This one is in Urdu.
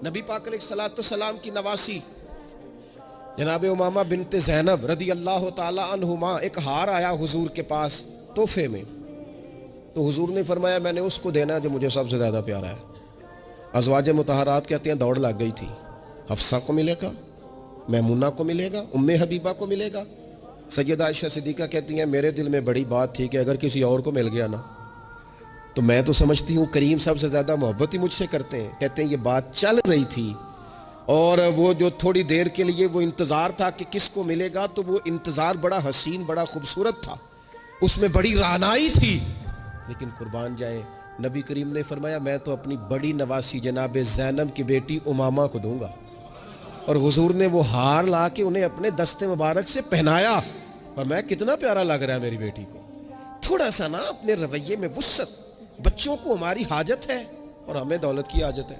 نبی پاک علیہ الصلوۃ والسلام کی نواسی جناب امامہ بنت زینب رضی اللہ تعالی عنہما ایک ہار آیا حضور کے پاس تحفے میں، تو حضور نے فرمایا میں نے اس کو دینا ہے جو مجھے سب سے زیادہ پیارا ہے۔ ازواج مطہرات کہتے ہیں دوڑ لگ گئی تھی، حفصہ کو ملے گا، میمونہ کو ملے گا، ام حبیبہ کو ملے گا۔ سیدہ عائشہ صدیقہ کہتی ہیں میرے دل میں بڑی بات تھی کہ اگر کسی اور کو مل گیا نا تو میں تو سمجھتی ہوں کریم سب سے زیادہ محبت ہی مجھ سے کرتے ہیں۔ کہتے ہیں یہ بات چل رہی تھی اور وہ جو تھوڑی دیر کے لیے وہ انتظار تھا کہ کس کو ملے گا، تو وہ انتظار بڑا حسین بڑا خوبصورت تھا، اس میں بڑی رعنائی تھی، لیکن قربان جائیں نبی کریم نے فرمایا میں تو اپنی بڑی نواسی جناب زینب کی بیٹی امامہ کو دوں گا۔ اور حضور نے وہ ہار لا کے انہیں اپنے دست مبارک سے پہنایا، اور میں کتنا پیارا لگ رہا ہے میری بیٹی کو۔ تھوڑا سا نا اپنے رویے میں وسعت، بچوں کو ہماری حاجت ہے اور ہمیں دولت کی حاجت ہے۔